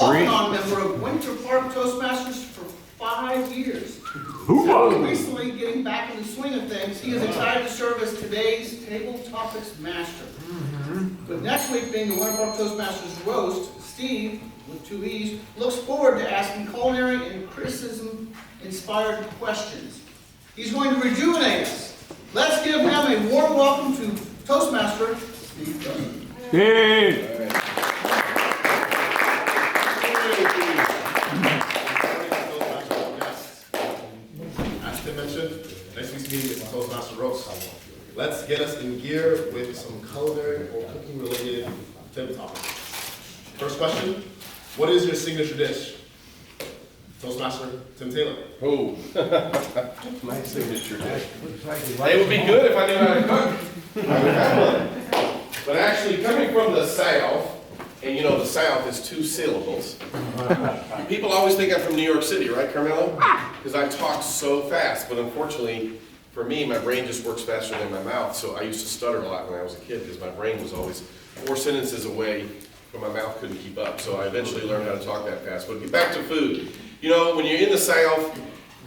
off-and-on member of Winter Park Toastmasters for 5 years. Now, recently getting back in the swing of things, he is excited to serve as today's Table Topics Master. With next week being the Winter Park Toastmasters Roast, Steve, with 2 E's, looks forward to asking culinary and criticism-inspired questions. He's going to rejuvenate us. Let's give him a warm welcome to Toastmaster Steve Dawson. Hey! As Tim mentioned, next week's meeting is the Toastmaster Roast. Let's get us in gear with some culinary or cooking related table topics. First question, what is your signature dish? Toastmaster Tim Taylor. Oh, my signature dish. It would be good if I knew how to cook. I would have one. But actually, coming from the South, and you know the South is 2 syllables. People always think I'm from New York City, right, Carmelo? Because I talk so fast, but unfortunately, for me, my brain just works faster than my mouth, so I used to stutter a lot when I was a kid because my brain was always 4 sentences away, but my mouth couldn't keep up. So I eventually learned how to talk that fast. But get back to food. You know, when you're in the South,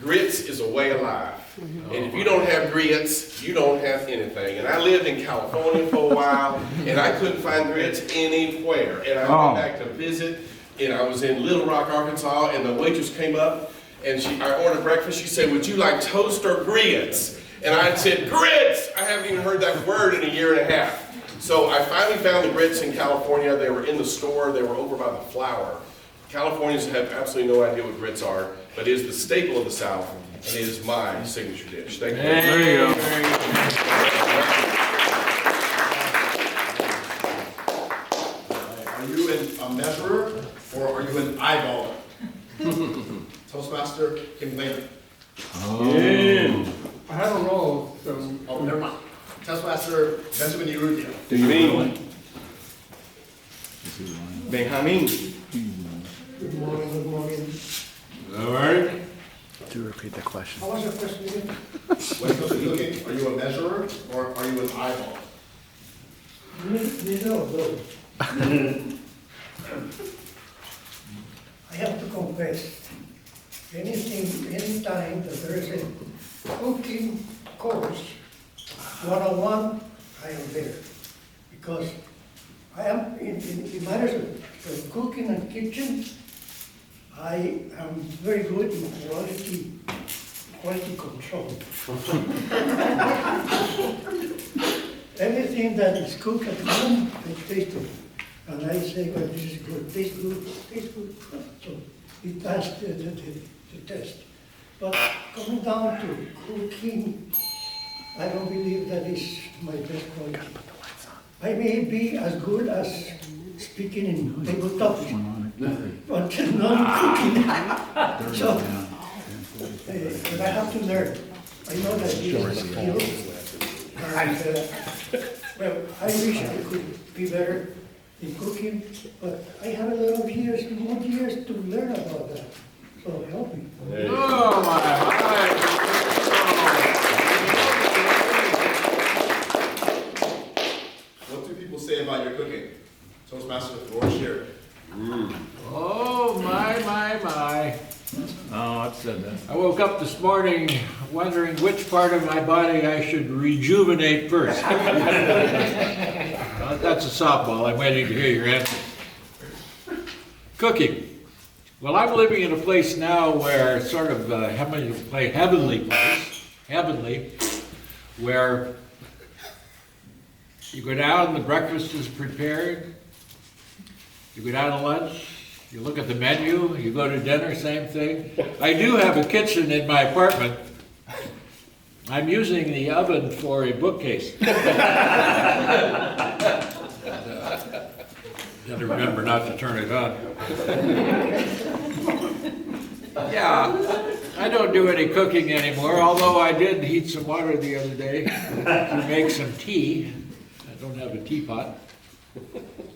grits is a way of life. And if you don't have grits, you don't have anything. And I lived in California for a while, and I couldn't find grits anywhere. And I went back to visit, and I was in Little Rock, Arkansas, and the waitress came up, and I ordered breakfast. She said, "Would you like toast or grits?" And I said, "Grits!" I haven't even heard that word in a year and a half. So I finally found the grits in California. They were in the store. They were over by the flour. Californians have absolutely no idea what grits are, but it is the staple of the South, and it is my signature dish. Thank you. There you go. Are you a measurer or are you an eyeballer? Toastmaster Kim Lehman. I don't know. Oh, never mind. Toastmaster Benjamin Urrutia. Do you mean Benjamin? Good morning, good morning. All right. Do repeat the question. How was your question again? When it comes to cooking, are you a measurer or are you an eyeballer? Neither of those. I have to confess, anytime that there is a cooking course, 101, I am there. Because I am, in matters of cooking and kitchen, I am very good in quality control. Everything that is cooked at home, I taste it. And I say, well, this is good, tastes good, tastes good. So it passed the test. But coming down to cooking, I don't believe that is my best quality. I may be as good as speaking in table topics, but not cooking. So, but I have to learn. I know that this is a skill. And, well, I wish I could be better in cooking, but I have a lot of years, more years to learn about that. So help me. Oh, my. What do people say about your cooking? Toastmaster, the floor is yours. Oh, my. Oh, I've said that. I woke up this morning wondering which part of my body I should rejuvenate first. That's a softball. I'm waiting to hear your answer. Cooking. Well, I'm living in a place now where sort of heavenly place, where you go down, the breakfast is prepared, you go down to lunch, you look at the menu, you go to dinner, same thing. I do have a kitchen in my apartment. I'm using the oven for a bookcase. Got to remember not to turn it on. Yeah, I don't do any cooking anymore, although I did heat some water the other day to make some tea. I don't have a teapot.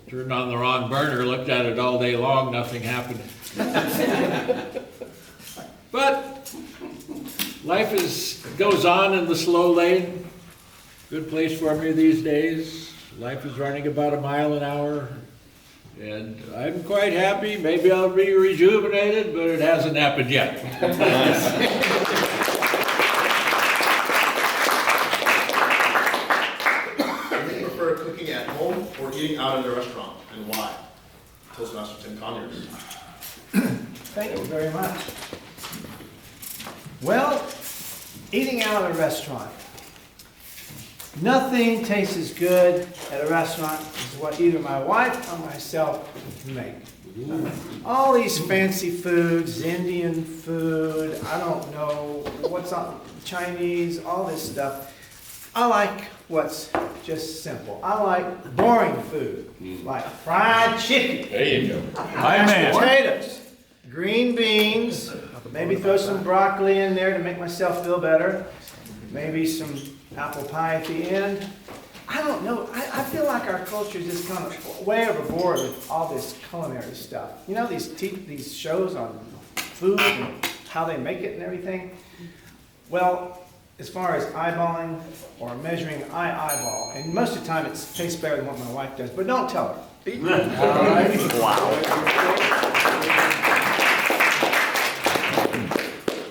Turned on the wrong burner, looked at it all day long, nothing happened. But life goes on in the slow lane. Good place for me these days. Life is running about a mile an hour. And I'm quite happy. Maybe I'll be rejuvenated, but it hasn't happened yet. Do you prefer cooking at home or eating out in a restaurant, and why? Toastmaster Tim Conyers. Thank you very much. Well, eating out at a restaurant. Nothing tastes as good at a restaurant as what either my wife or myself make. All these fancy foods, Indian food, I don't know, what's on, Chinese, all this stuff. I like what's just simple. I like boring food, like fried chicken. There you go. Mashed potatoes, green beans, maybe throw some broccoli in there to make myself feel better. Maybe some apple pie at the end. I don't know. I feel like our culture is just kind of way overboard with all this culinary stuff. You know, these shows on food and how they make it and everything. Well, as far as eyeballing or measuring, I eyeball. And most of the time it tastes better than what my wife does. But don't tell her. All right?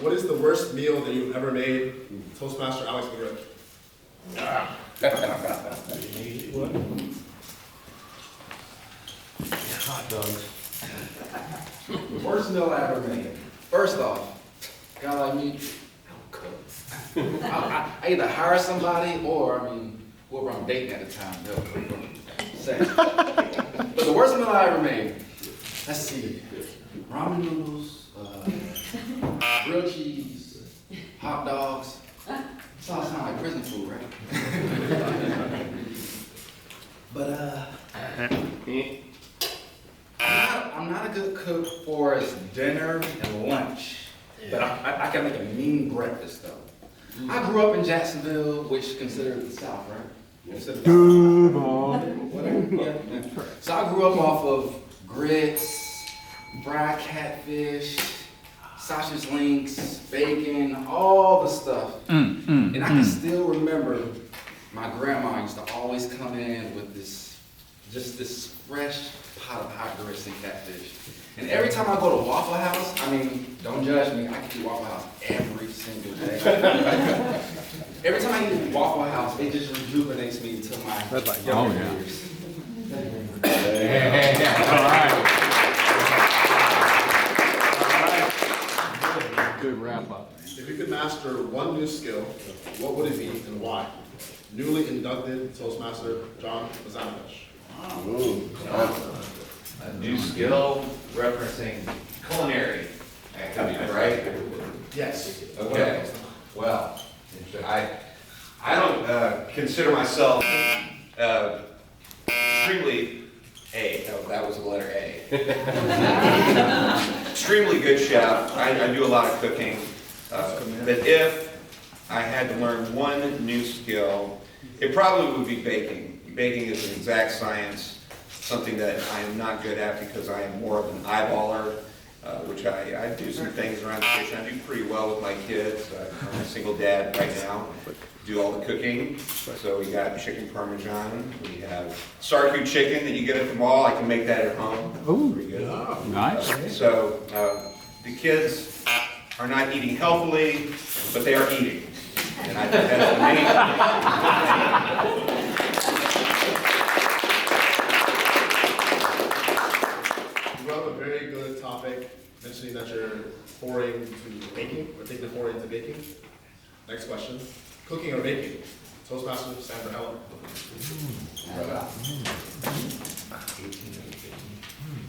What is the worst meal that you've ever made? Toastmaster Alex McGriff. Hot dogs. Worst meal I ever made. First off, guy like me, I don't cook. I either hire somebody or, whoever I'm dating at the time, they'll cook. Second. But the worst meal I ever made, let's see, ramen noodles, grilled cheese, hot dogs. Sounds like prison food, right? But I'm not a good cook for dinner and lunch, but I can make a mean breakfast though. I grew up in Jacksonville, which is considered the South, right? Considered the South. Whatever. Yeah. So I grew up off of grits, fried catfish, sausage links, bacon, all the stuff. And I can still remember my grandma used to always come in with this fresh pot of hot grits and catfish. And every time I go to Waffle House, don't judge me, I can eat Waffle House every single day. Every time I eat Waffle House, it just rejuvenates me until my younger years. Good wrap up. If you could master one new skill, what would it be and why? Newly inducted Toastmaster John Mazanovich. A new skill referencing culinary activity, right? Yes. Okay. Well, I don't consider myself extremely that was the letter A. Extremely good chef. I do a lot of cooking. But if I had to learn one new skill, it probably would be baking. Baking is an exact science, something that I am not good at because I am more of an eyeballer, which I do some things around the kitchen. I do pretty well with my kids. I'm a single dad right now. Do all the cooking. So we got chicken parmesan. We have Sarku chicken that you get at the mall. I can make that at home. Ooh, pretty good. nice. So the kids are not eating healthily, but they are eating. And I think that's the main thing. You brought up a very good topic, mentioning that you're foray into baking, or taking a foray into baking. Next question, cooking or baking? Toastmaster Sandra Helen.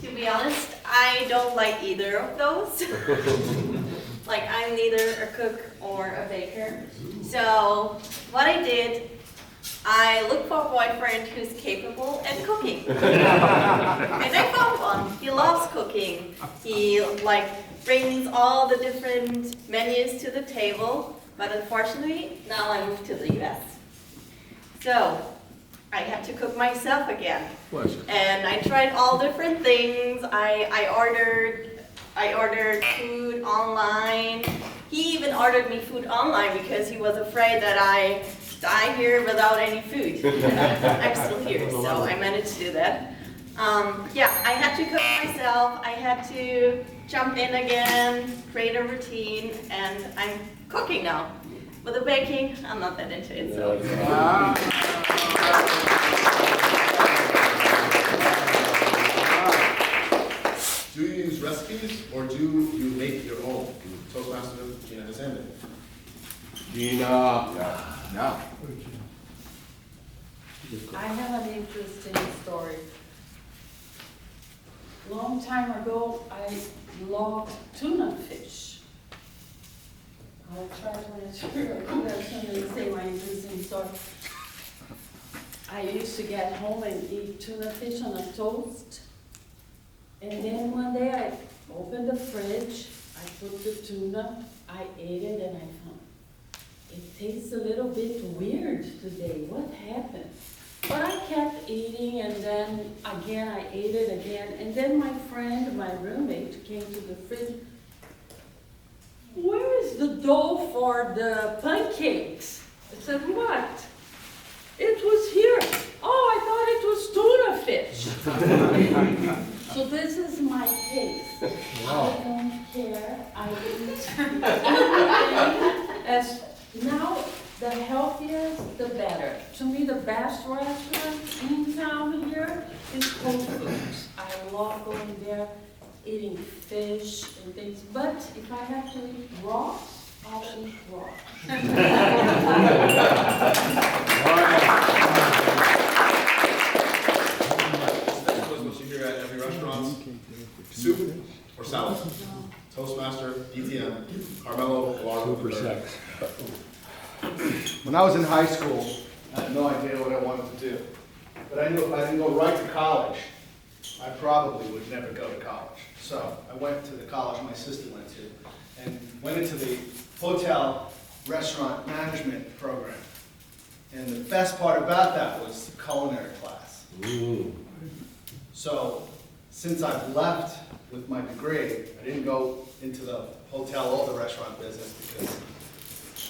To be honest, I don't like either of those. Like, I'm neither a cook or a baker. So what I did, I looked for a boyfriend who's capable at cooking. And I found one. He loves cooking. He brings all the different menus to the table. But unfortunately, now I moved to the US. So I had to cook myself again. And I tried all different things. I ordered food online. He even ordered me food online because he was afraid that I die here without any food. I'm still here, so I managed to do that. Yeah, I had to cook myself. I had to jump in again, create a routine, and I'm cooking now. But the baking, I'm not that into it, so. Do you use recipes or do you make your own? Toastmaster Gina Descendant. No. I have an interesting story. Long time ago, I loved tuna fish. I'll try to answer your question and say my interesting story. I used to get home and eat tuna fish on a toast. And then one day I opened the fridge, I put the tuna, I ate it, and I found it tastes a little bit weird today. What happened? But I kept eating, and then again I ate it again. And then my friend, my roommate, came to the fridge. Where is the dough for the pancakes? I said, what? It was here. Oh, I thought it was tuna fish. So this is my taste. I don't care. I eat everything as now. The healthiest, the better. To me, the best restaurant in town here is Whole Foods. I love going there, eating fish and things. But if I have to eat raw, I'll eat raw. What you hear at every restaurant: soup or salad? Toastmaster, DTM, Carmelo, Eduardo. sex. When I was in high school, I had no idea what I wanted to do. But I knew if I didn't go right to college, I probably would never go to college. So I went to the college my sister went to and went into the hotel restaurant management program. And the best part about that was the culinary class. So since I've left with my degree, I didn't go into the hotel or the restaurant business because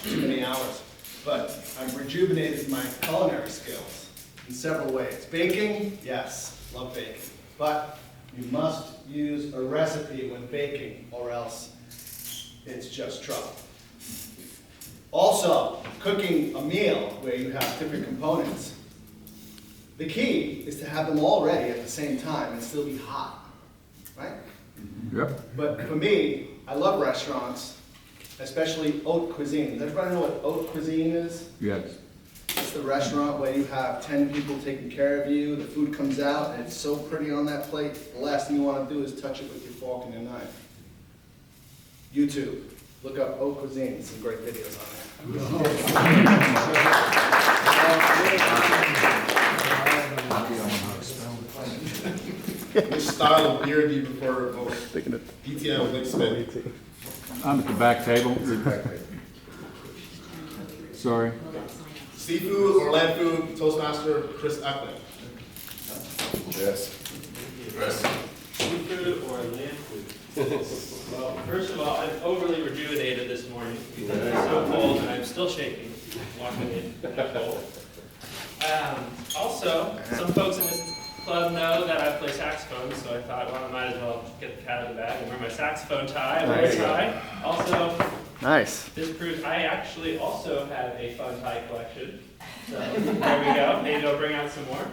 too many hours. But I've rejuvenated my culinary skills in several ways. Baking, yes, love baking. But you must use a recipe when baking or else it's just trouble. Also, cooking a meal where you have different components. The key is to have them all ready at the same time and still be hot, right? Yep. But for me, I love restaurants, especially haute cuisine. Does everybody know what haute cuisine is? Yes. It's the restaurant where you have 10 people taking care of you, the food comes out, and it's so pretty on that plate, the last thing you want to do is touch it with your fork and your knife. YouTube, look up haute cuisine, some great videos on there. Which style of beer do you prefer most? DTM or Nick Smith? I'm at the back table. Sorry. Seafood or land food? Toastmaster Chris Eckman. Yes. Seafood or land food? Well, first of all, I'm overly rejuvenated this morning because it's so cold and I'm still shaking walking in that cold. Also, some folks in this club know that I play saxophone, so I thought, well, I might as well get the cat out of the bag and wear my saxophone tie. I wear a tie. Also, Nice. this proves I actually also have a fun tie collection. So there we go. Maybe I'll bring out some more.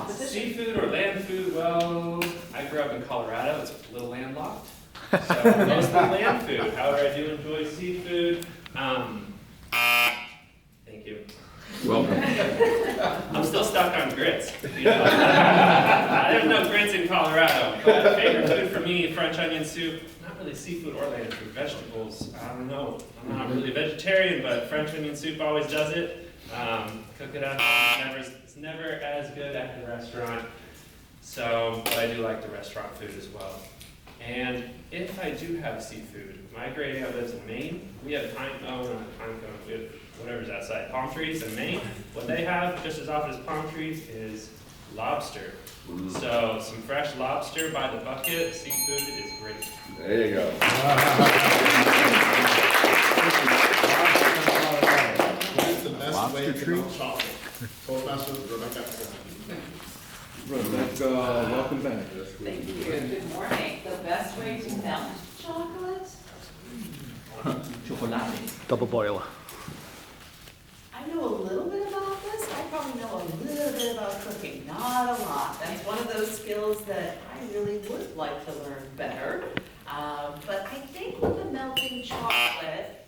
Seafood or land food? Well, I grew up in Colorado. It's a little landlocked. So mostly land food. However, I do enjoy seafood. Thank you. Welcome. I'm still stuck on grits. You know? There's no grits in Colorado. But favorite food for me, French onion soup. Not really seafood or land food. Vegetables. I don't know. I'm not really a vegetarian, but French onion soup always does it. Cook it up. It's never as good at the restaurant. So, but I do like the restaurant food as well. And if I do have seafood, my great aunt lives in Maine. We have we have whatever's outside, palm trees in Maine. What they have just as often as palm trees is lobster. So some fresh lobster by the bucket, seafood is great. There you go. What is the best way to melt chocolate? Toastmaster Rebecca. Rebecca, welcome back. Thank you. Good morning. The best way to melt chocolate? Double boiler. I know a little bit about this. I probably know a little bit about cooking, not a lot. That's one of those skills that I really would like to learn better. But I think with the melting chocolate,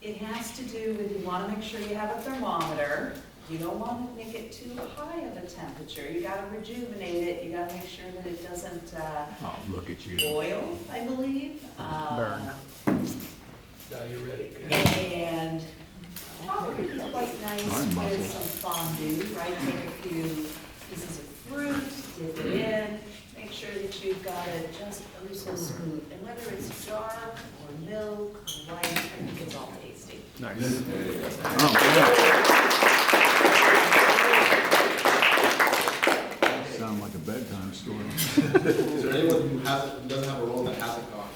it has to do with you want to make sure you have a thermometer. You don't want to make it too high of a temperature. You got to rejuvenate it. You got to make sure that it doesn't Oh, look at you. boil, I believe. Burn. Now you're ready. And probably quite nice with some fondue, right? Take a few pieces of fruit, dip it in, make sure that you've got it just oh so smooth. And whether it's dark or milk or white, I think it's all tasty. Nice. Sound like a bedtime story. Is there anyone who doesn't have a roll that hasn't gone?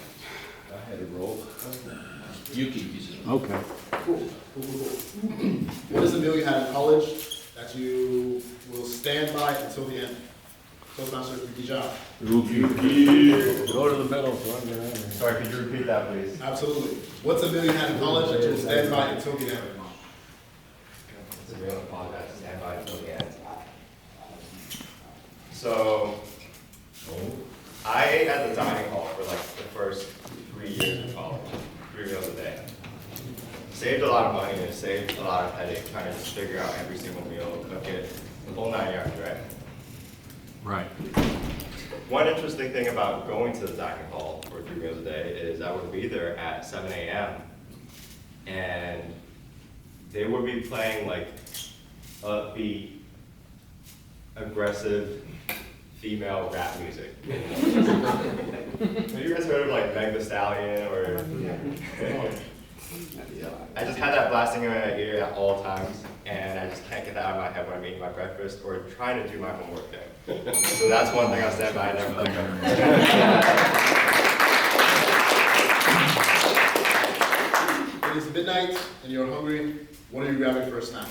I had a roll. You can use it. Okay. Cool. What is the meal you had in college that you will stand by until the end? Toastmaster, good job. Go to the middle, so I'm gonna. Sorry, could you repeat that, please? Absolutely. What's a meal you had in college that you will stand by until the end? It's a real apologize, stand by until the end. So, I ate at the dining hall for like the first 3 years of college, 3 meals a day. Saved a lot of money and saved a lot of headache trying to just figure out every single meal, cook it, the whole 9 yards, right? Right. One interesting thing about going to the dining hall for 3 meals a day is I would be there at 7 a.m. and they would be playing like upbeat, aggressive, female rap music. Have you guys heard of like Meg Thee Stallion or? I just had that blasting in my ear at all times, and I just can't get that out of my head when I'm eating my breakfast or trying to do my homework there. So that's one thing I stand by. I never let go. It is midnight and you're hungry. What are you grabbing for a snack?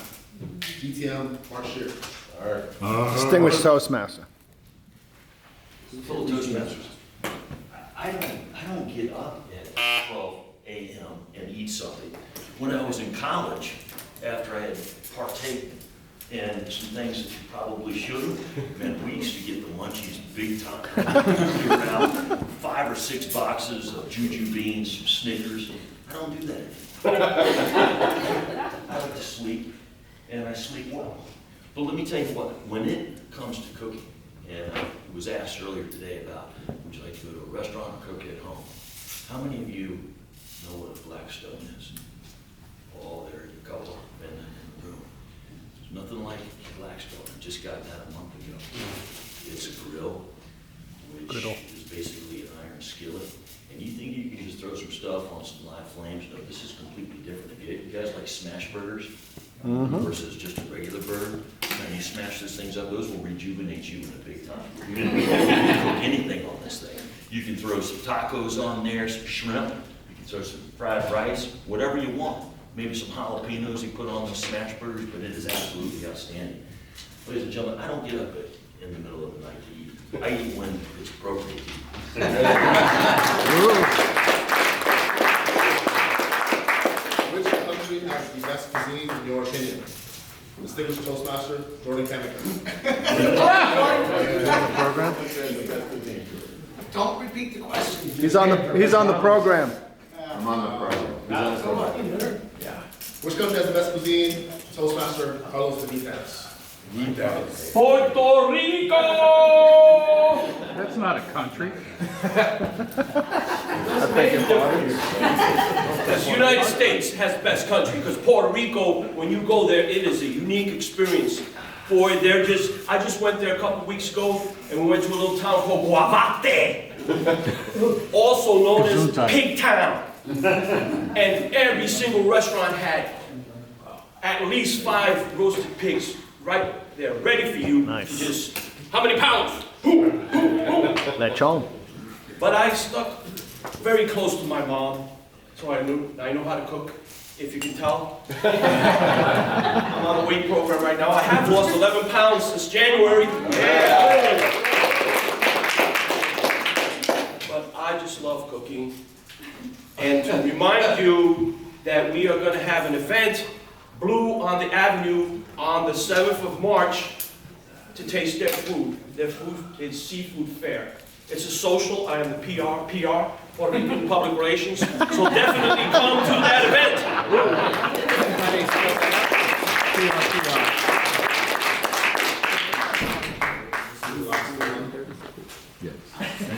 GTM, Mark Shear. Distinguished Toastmaster. Fellow Toastmasters, I don't get up at 12 a.m. and eat something. When I was in college, after I had partaken in some things that you probably shouldn't, man, we used to get the munchies big time. We were out 5 or 6 boxes of Juju beans, some Snickers. I don't do that anymore. I like to sleep, and I sleep well. But let me tell you what, when it comes to cooking, and I was asked earlier today about, would you like to go to a restaurant or cook at home? How many of you know what a Blackstone is? Oh, there you go, in the room. There's nothing like a Blackstone. I just got that a month ago. It's a grill, which is basically an iron skillet. And you think you can just throw some stuff on some live flames? No, this is completely different. If you guys like smash burgers versus just a regular burger, and you smash these things up, those will rejuvenate you in a big time. You can cook anything on this thing. You can throw some tacos on there, some shrimp. You can throw some fried rice, whatever you want. Maybe some jalapenos you put on those smash burgers, but it is absolutely outstanding. Ladies and gentlemen, I don't get up in the middle of the night to eat. I eat when it's appropriate to eat. Which country has the best cuisine in your opinion? Distinguished Toastmaster, Jordan Chemical. Program? Don't repeat the question. He's on the program. I'm on the program. Which country has the best cuisine? Toastmaster Carlos Benitez. Puerto Rico! That's not a country. The United States has the best country, because Puerto Rico, when you go there, it is a unique experience. Boy, I just went there a couple weeks ago, and we went to a little town called Guavate, also known as Pig Town. And every single restaurant had at least 5 roasted pigs right there, ready for you. Nice. To just, how many pounds? Lechon. But I stuck very close to my mom, so I know how to cook. if you can tell. I'm on a weight program right now. I have lost 11 pounds since January. Yeah. But I just love cooking. And to remind you that we are going to have an event, Blue on the Avenue, on the 7th of March to taste their food. Their food is seafood fair. It's a social. I am the PR, Puerto Rican Public Relations. So definitely come to that event.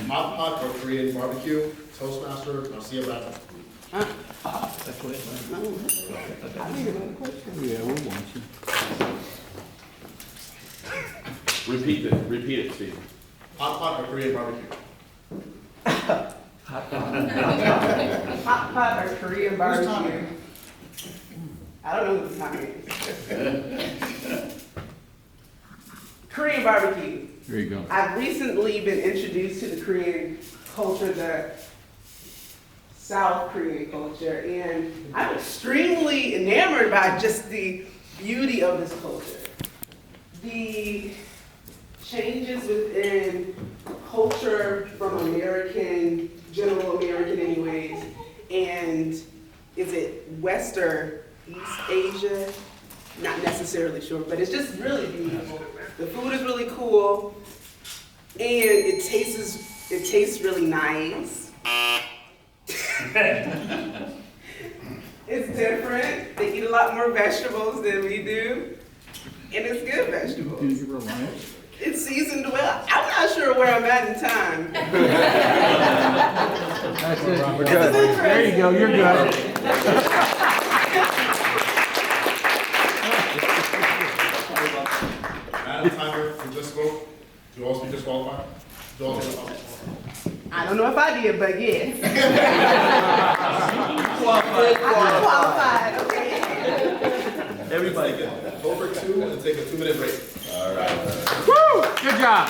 Hot pot or Korean barbecue, Toastmaster, Marcia Bratton. Yeah, we'll watch you. Repeat it, Steve. Hot pot or Korean barbecue? Hot pot or Korean barbecue? I don't know what the time is. Korean barbecue. There you go. I've recently been introduced to the Korean culture, the South Korean culture, and I'm extremely enamored by just the beauty of this culture. The changes within culture from American, general American anyways, and is it Western, East Asia? Not necessarily sure, but it's just really beautiful. The food is really cool, and it tastes really nice. It's different. They eat a lot more vegetables than we do, and it's good vegetables. It's seasoned well. I'm not sure where I'm at in time. That's it. We're good. There you go, you're good. Madam Timer, you just spoke. Do all speakers qualify? Do all speakers qualify? I don't know if I did, but yes. I'm qualified, okay. Everybody get over 2 and take a 2-minute break. All right. Woo! Good job.